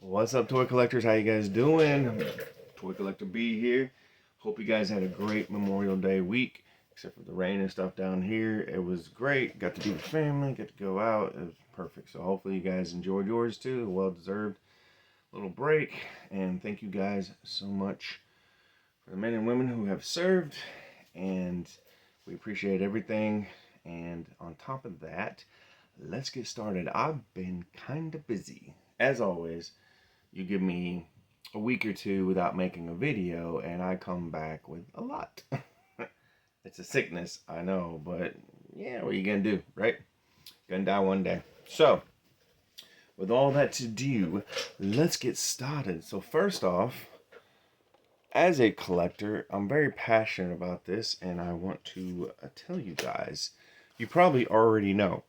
What's up, toy collectors? How you guys doing? Toy Collector B here. Hope you guys had a great Memorial Day week, except for the rain and stuff down here. It was great. Got to be with family, got to go out. It was perfect. So hopefully you guys enjoyed yours too. A well-deserved little break. And thank you guys so much for the men and women who have served. And we appreciate everything. And on top of that, let's get started. I've been kind of busy. As always, you give me a week or two without making a video and I come back with a lot. It's a sickness, I know, but yeah, what are you gonna do, right? Gonna die one day. So, with all that to do, let's get started. So first off, as a collector, I'm very passionate about this and I want to tell you guys, you probably already know,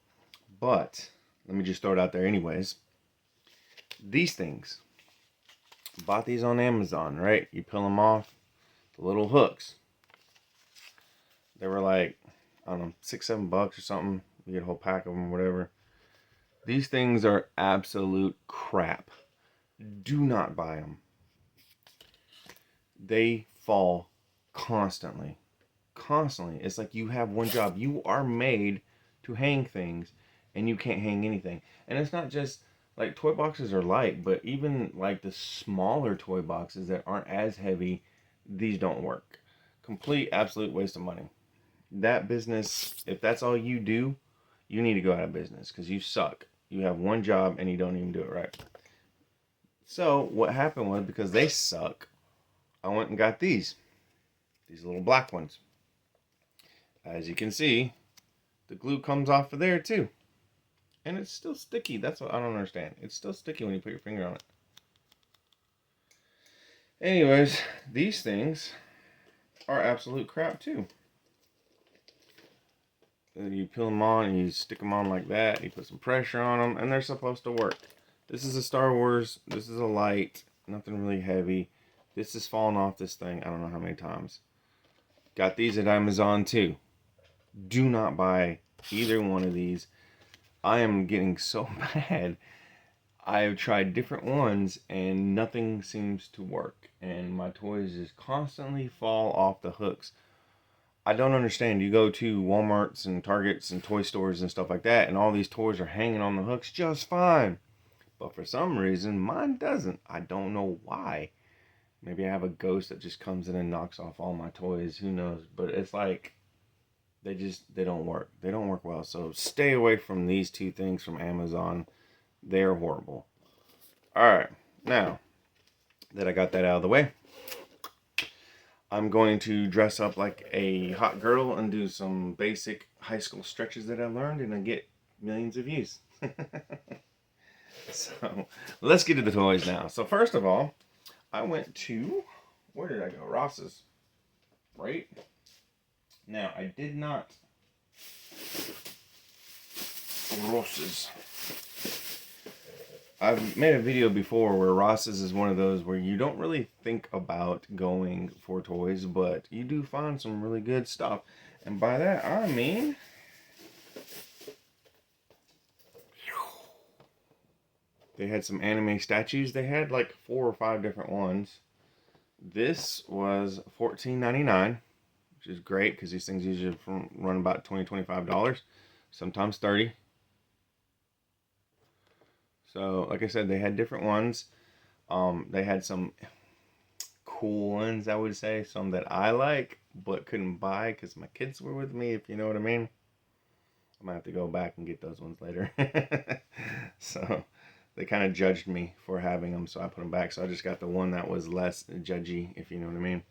but let me just throw it out there anyways. These things, bought these on Amazon, right? You peel them off, the little hooks. They were like, I don't know, $6-7 or something. You get a whole pack of them, whatever. These things are absolute crap. Do not buy them. They fall constantly. Constantly. It's like you have one job. You are made to hang things, and you can't hang anything. And it's not just like toy boxes are light, but even like the smaller toy boxes that aren't as heavy, these don't work. Complete, absolute waste of money. That business, if that's all you do, you need to go out of business because you suck. You have one job and you don't even do it right. So what happened was, because they suck, I went and got these little black ones. As you can see, the glue comes off of there too. And it's still sticky. That's what I don't understand. It's still sticky when you put your finger on it. Anyways, these things are absolute crap too. You peel them on, and you stick them on like that. You put some pressure on them, and they're supposed to work. This is a Star Wars. This is a light. Nothing really heavy. This is falling off this thing. I don't know how many times. Got these at Amazon too. Do not buy either one of these. I am getting so bad. I have tried different ones and nothing seems to work. And my toys just constantly fall off the hooks. I don't understand. You go to Walmarts and Targets and toy stores and stuff like that, and all these toys are hanging on the hooks just fine. But for some reason, mine doesn't. I don't know why. Maybe I have a ghost that just comes in and knocks off all my toys. Who knows? But it's like, they don't work. They don't work well. So stay away from these two things from Amazon. They're horrible. Alright, now that I got that out of the way, I'm going to dress up like a hot girl and do some basic high school stretches that I learned and I get millions of views. So, let's get to the toys now. So first of all, I went to, where did I go? Ross's. Right? Now, I did not... Ross's. I've made a video before where Ross's is one of those where you don't really think about going for toys, but you do find some really good stuff. And by that, I mean... They had some anime statues. They had like 4 or 5 different ones. This was $14.99, which is great because these things usually run about $20-25, sometimes $30. So, like I said, they had different ones. They had some cool ones, I would say. Some that I like, but couldn't buy because my kids were with me, if you know what I mean. I might have to go back and get those ones later. So, they kind of judged me for having them, so I put them back. So, I just got the one that was less judgy, if you know what I mean.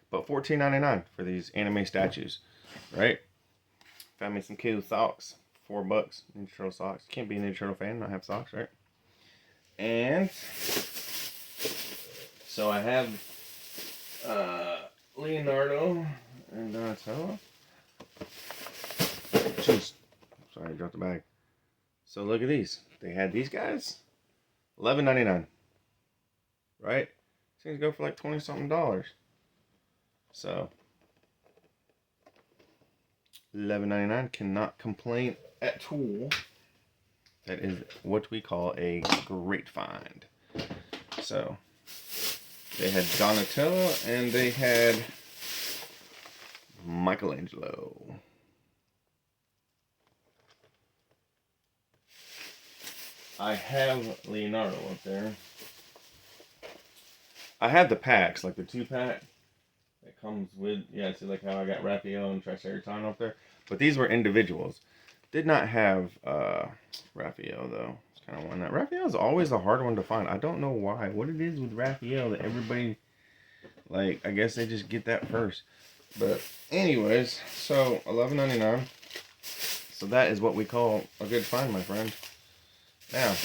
But $14.99 for these anime statues, right? Found me some cute socks. $4. Ninja Turtle socks. Can't be a Ninja Turtle fan and not have socks, right? And so I have Leonardo and Donatello. Jeez. Sorry, I dropped the bag. So look at these. They had these guys. $11.99. Right? These things go for like $20-something. So $11.99. Cannot complain at all. That is what we call a great find. So they had Donatello and they had Michelangelo. I have Leonardo up there. I have the packs, like the 2-pack that comes with, yeah, see like how I got Raphael and Triceratops up there. But these were individuals. Did not have Raphael though. It's kind of one that Raphael is always a hard one to find. I don't know why. What it is with Raphael that everybody, like, I guess they just get that first. But anyways, so $11.99. So that is what we call a good find, my friend. Now,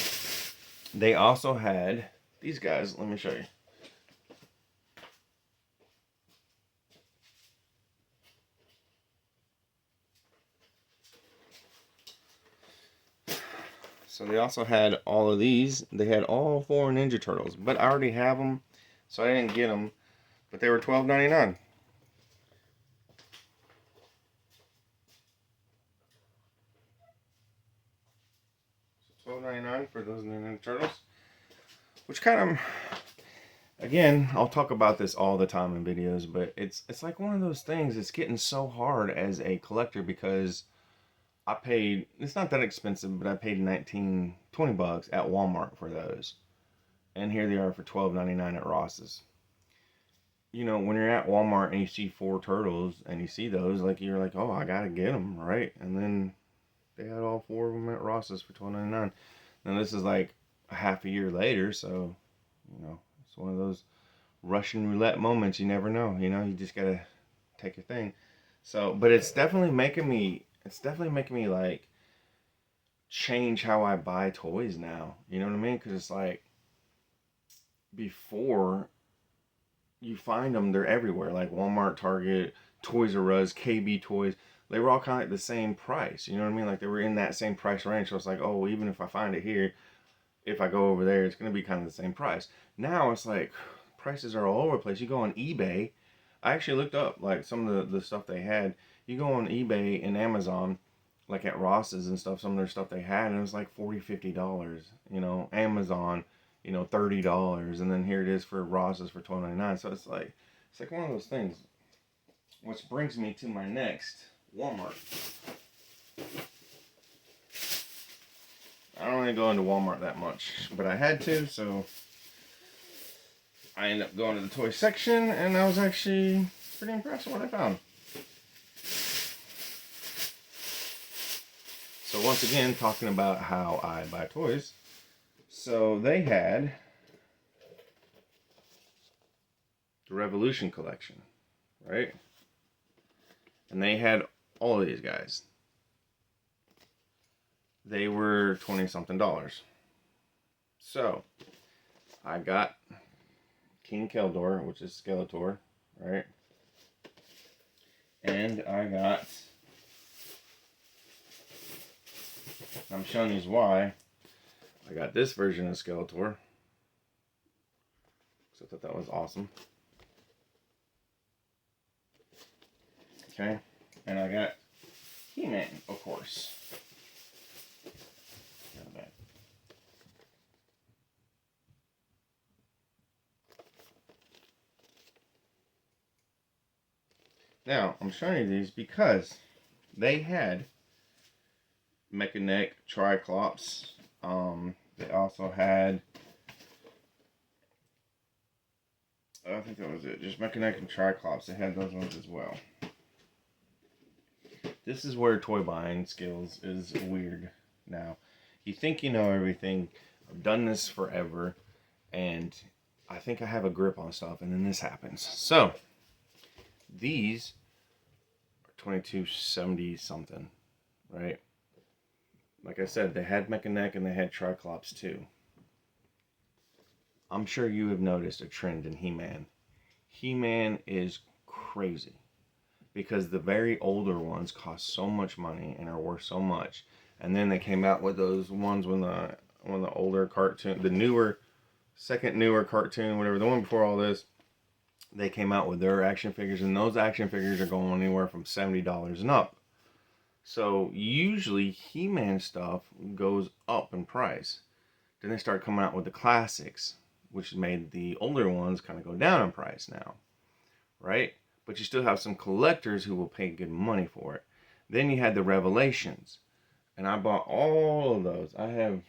they also had these guys. Let me show you. So they also had all of these. They had all 4 Ninja Turtles, but I already have them, so I didn't get them. But they were $12.99. So $12.99 for those Ninja Turtles. Which kind of, again, I'll talk about this all the time in videos, but it's like one of those things. It's getting so hard as a collector because I paid, it's not that expensive, but I paid 19, 20 bucks at Walmart for those. And here they are for $12.99 at Ross's. You know, when you're at Walmart and you see 4 turtles and you see those, like, you're like, oh, I gotta get them, right? And then they had all 4 of them at Ross's for $12.99. Now this is like a half a year later, so, you know, it's one of those Russian roulette moments. You never know, you know, you just gotta take your thing. So, but it's definitely making me like change how I buy toys now. You know what I mean? Because it's like before, you find them, they're everywhere, like Walmart, Target, Toys R Us, KB Toys. They were all kind of like the same price. You know what I mean? Like they were in that same price range. So it's like, oh, even if I find it here, if I go over there, it's going to be kind of the same price. Now it's like prices are all over the place. You go on eBay. I actually looked up like some of the stuff they had. You go on eBay and Amazon, like at Ross's and stuff, some of their stuff they had, and it was like $40, $50. You know, Amazon, you know, $30, and then here it is for Ross's for $12.99. So it's like one of those things. Which brings me to my next Walmart. I don't really go into Walmart that much, but I had to, so I ended up going to the toy section, and I was actually pretty impressed with what I found. So once again, talking about how I buy toys. So they had the Revolution collection, right? And they had all of these guys. They were 20-something dollars. So I got King Keldor, which is Skeletor, right? And I got, I'm showing you why, I got this version of Skeletor. So I thought that was awesome. Okay, and I got He-Man, of course. Now, I'm showing you these because they had Mechanic, Triclops. They also had, I think that was it, just Mechanic and Triclops. They had those ones as well. This is where toy buying skills is weird now. You think you know everything. I've done this forever, and I think I have a grip on stuff, and then this happens. So, these are $22.70 something, right? Like I said, they had Mechanic and they had Triclops too. I'm sure you have noticed a trend in He-Man. He-Man is crazy because the very older ones cost so much money and are worth so much. And then they came out with those ones when the older cartoon, the newer, second newer cartoon, whatever, the one before all this, they came out with their action figures, and those action figures are going anywhere from $70 and up. So usually He-Man stuff goes up in price. Then they start coming out with the classics, which made the older ones kind of go down in price now, right? But you still have some collectors who will pay good money for it. Then you had the Revelations, and I bought all of those. I have,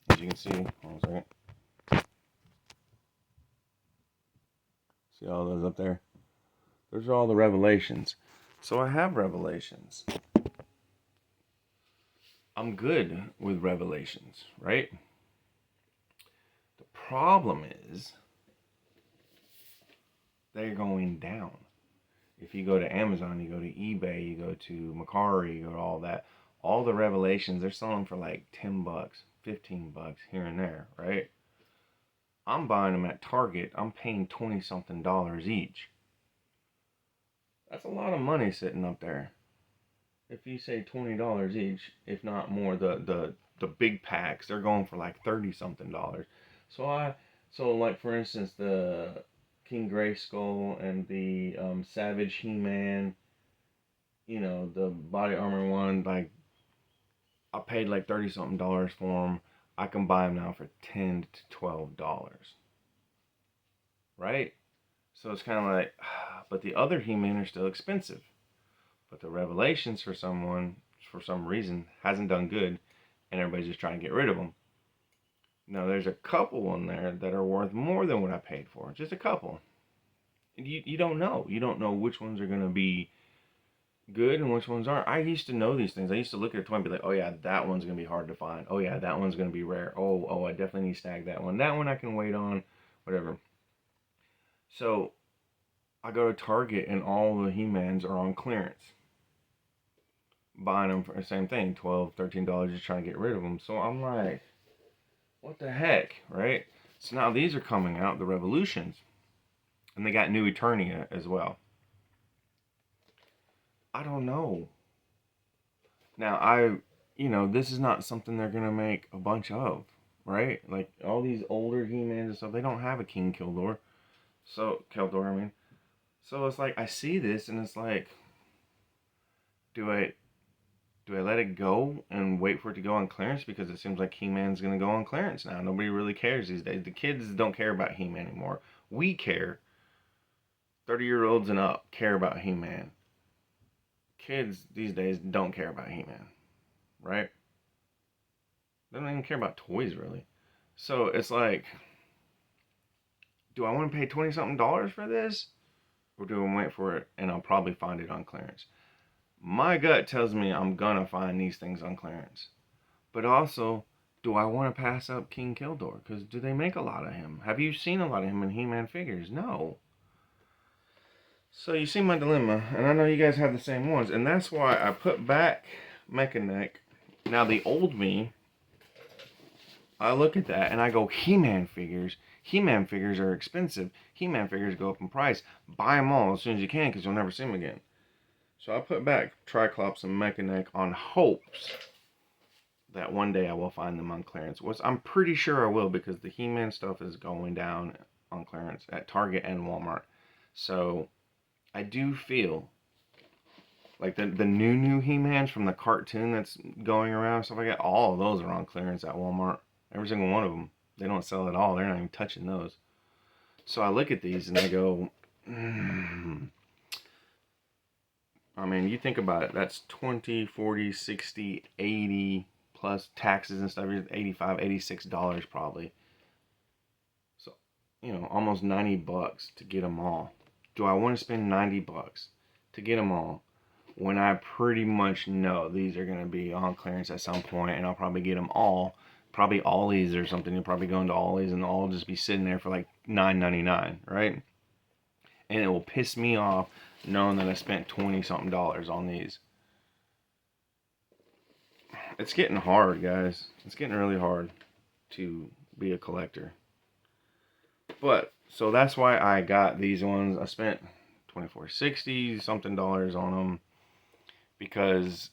as you can see, hold on a second. See all those up there? Those are all the Revelations. So I have Revelations. I'm good with Revelations, right? The problem is they're going down. If you go to Amazon, you go to eBay, you go to Mercari, you go to all that, all the Revelations, they're selling for like 10 bucks, 15 bucks here and there, right? I'm buying them at Target. I'm paying 20 something dollars each. That's a lot of money sitting up there. If you say $20 each, if not more, the big packs, they're going for like 30 something dollars. So like for instance, the King Grayskull and the Savage He-Man, you know, the body armor one, like I paid like 30 something dollars for them. I can buy them now for $10 to $12, right? So it's kind of like, but the other He-Man are still expensive. But the Revelations, for some reason, hasn't done good, and everybody's just trying to get rid of them. Now, there's a couple in there that are worth more than what I paid for. Just a couple. And you don't know. You don't know which ones are going to be good and which ones aren't. I used to know these things. I used to look at a toy and be like, oh yeah, that one's going to be hard to find. Oh yeah, that one's going to be rare. Oh, I definitely need to snag that one. That one I can wait on, whatever. So, I go to Target and all the He-Mans are on clearance. Buying them for the same thing, $12, $13, just trying to get rid of them. So I'm like, what the heck, right? So now these are coming out, the Revolutions, and they got New Eternia as well. I don't know. Now this is not something they're gonna make a bunch of, right? Like all these older He-Mans and stuff, they don't have a King Keldor. So Keldor, I mean. So it's like I see this and it's like, do I let it go and wait for it to go on clearance? Because it seems like He-Man's going to go on clearance now. Nobody really cares these days. The kids don't care about He-Man anymore. We care. 30-year-olds and up care about He-Man. Kids these days don't care about He-Man. Right? They don't even care about toys, really. So it's like, do I want to pay 20 something dollars for this? Or do I wait for it and I'll probably find it on clearance? My gut tells me I'm gonna find these things on clearance. But also, do I want to pass up King Keldor? Because do they make a lot of him? Have you seen a lot of him in He-Man figures? No. So you see my dilemma, and I know you guys have the same ones, and that's why I put back Mechanic. Now the old me, I look at that and I go, He-Man figures. He-Man figures are expensive. He-Man figures go up in price. Buy them all as soon as you can because you'll never see them again. So I put back Triclops and Mechanic on hopes that one day I will find them on clearance. I'm pretty sure I will because the He-Man stuff is going down on clearance at Target and Walmart. So I do feel like the new He-Mans from the cartoon that's going around, stuff like that, all of those are on clearance at Walmart. Every single one of them. They don't sell at all. They're not even touching those. So I look at these and I go, I mean, you think about it. That's 20, 40, 60, 80 plus taxes and stuff. $85, $86 probably. So, almost 90 bucks to get them all. Do I want to spend 90 bucks to get them all when I pretty much know these are going to be on clearance at some point and I'll probably get them all? Probably Ollie's or something. You'll probably go into Ollie's and all just be sitting there for like $9.99, right? And it will piss me off knowing that I spent 20 something dollars on these. It's getting hard, guys. It's getting really hard to be a collector. But so that's why I got these ones. I spent $24.60 something dollars on them because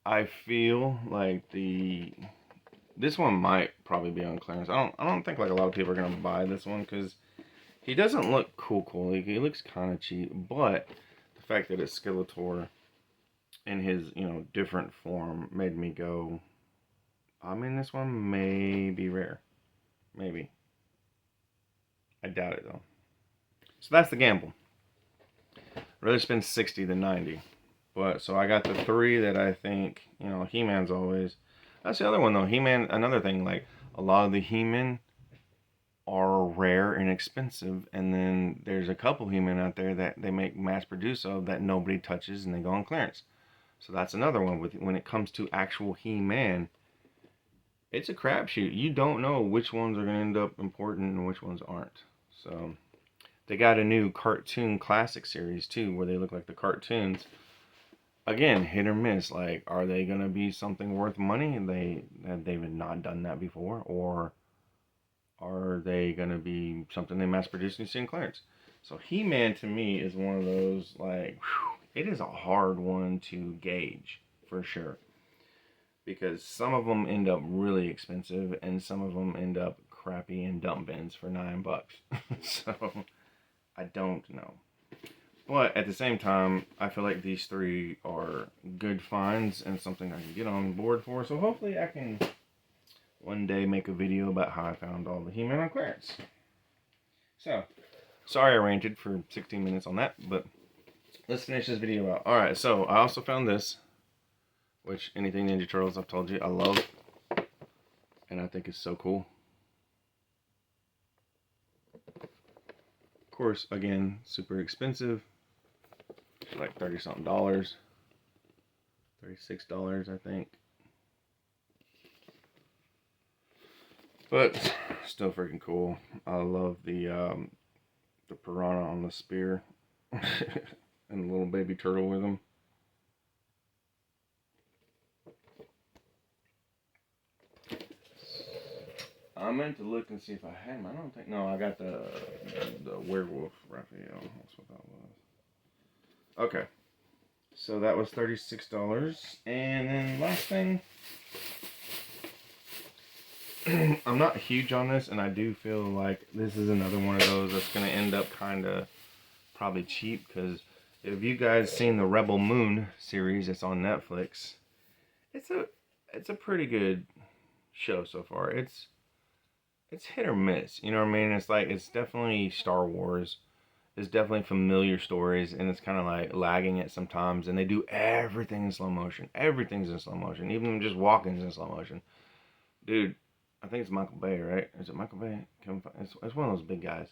I feel like this one might probably be on clearance. I don't think like a lot of people are gonna buy this one because he doesn't look cool. He looks kind of cheap, but the fact that it's Skeletor in his, different form made me go, I mean, this one may be rare. Maybe. I doubt it though. So that's the gamble. I'd rather spend 60 than 90. But so I got the 3 that I think, you know, He-Man's always. That's the other one though. He-Man, another thing, like a lot of the He-Man are rare and expensive, and then there's a couple He-Man out there that they make mass produce of that nobody touches and they go on clearance. So that's another one. With when it comes to actual He-Man, it's a crapshoot. You don't know which ones are going to end up important and which ones aren't. So they got a new cartoon classic series too, where they look like the cartoons. Again, hit or miss. Like, are they going to be something worth money? They've not done that before, or are they going to be something they mass produce and you see in clearance? So He-Man to me is one of those, like, whew, it is a hard one to gauge for sure. Because some of them end up really expensive and some of them end up crappy in dump bins for $9. So I don't know. But at the same time, I feel like these 3 are good finds and something I can get on board for. So hopefully I can one day make a video about how I found all the He-Man on clearance. So, sorry I ranted for 16 minutes on that, but let's finish this video out. Alright, so I also found this, which anything Ninja Turtles I've told you I love, and I think it's so cool. Of course, again, super expensive, like 30 something dollars, $36 I think. But still freaking cool. I love the piranha on the spear and the little baby turtle with him. I meant to look and see if I had him. I don't think. No, I got the werewolf Raphael. That's what that was. Okay, so that was $36, and then last thing. I'm not huge on this, and I do feel like this is another one of those that's going to end up kind of probably cheap, because if you guys seen the Rebel Moon series that's on Netflix, it's a pretty good show so far. It's hit or miss, you know what I mean? It's like, it's definitely Star Wars. It's definitely familiar stories, and it's kind of like lagging it sometimes, and they do everything in slow motion. Everything's in slow motion, even just walking's in slow motion. Dude, I think it's Michael Bay, right? Is it Michael Bay? It's one of those big guys.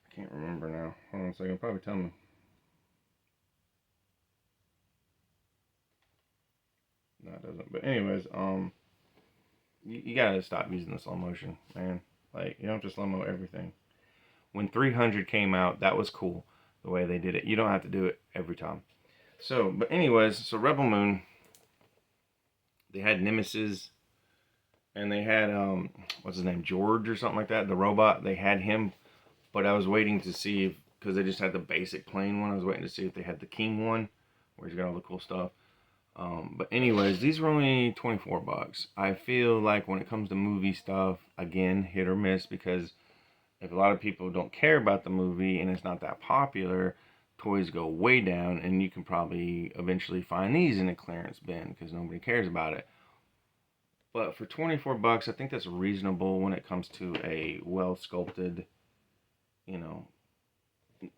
I can't remember now. Hold on a second. Probably tell me. No, it doesn't. But anyways, you gotta stop using the slow motion, man. Like, you don't have to slow mo everything. When 300 came out, that was cool the way they did it. You don't have to do it every time. So, but anyways, so Rebel Moon, they had Nemesis. And they had, what's his name, George or something like that, the robot. They had him, but I was waiting to see if, because they just had the basic plain one, I was waiting to see if they had the King one, where he's got all the cool stuff. But anyways, these were only $24. I feel like when it comes to movie stuff, again, hit or miss, because if a lot of people don't care about the movie and it's not that popular, toys go way down, and you can probably eventually find these in a clearance bin because nobody cares about it. But for $24, I think that's reasonable when it comes to a well-sculpted, you know,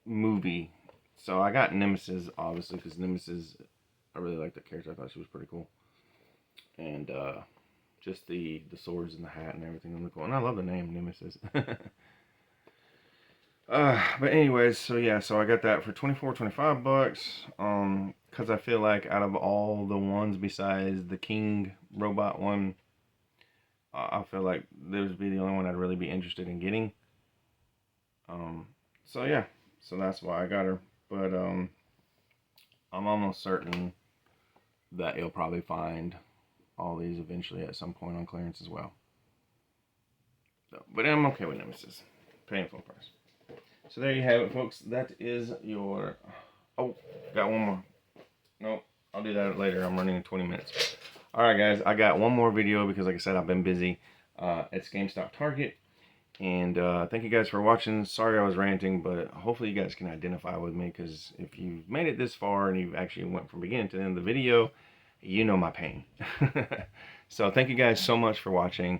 movie. So I got Nemesis, obviously, because Nemesis, I really like that character. I thought she was pretty cool. And just the swords and the hat and everything look cool. And I love the name, Nemesis. But anyways, so yeah, so I got that for $25. Because I feel like out of all the ones besides the King robot one, I feel like this would be the only one I'd really be interested in getting. So yeah, so that's why I got her. But I'm almost certain that you'll probably find all these eventually at some point on clearance as well. So, but I'm okay with Nemesis, paying full price. So there you have it, folks. That is your. Oh, got one more. Nope, I'll do that later. I'm running in 20 minutes. Alright guys, I got one more video because like I said, I've been busy. It's GameStop Target. And thank you guys for watching. Sorry I was ranting, but hopefully you guys can identify with me, because if you've made it this far and you've actually went from beginning to the end of the video, you know my pain. So thank you guys so much for watching.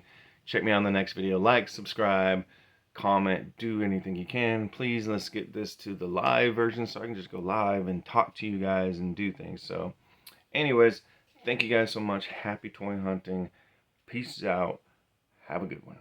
check me out in the next video. Like, subscribe, comment, do anything you can. Please, let's get this to the live version so I can just go live and talk to you guys and do things. So anyways, thank you guys so much. Happy toy hunting. Peace out. Have a good one.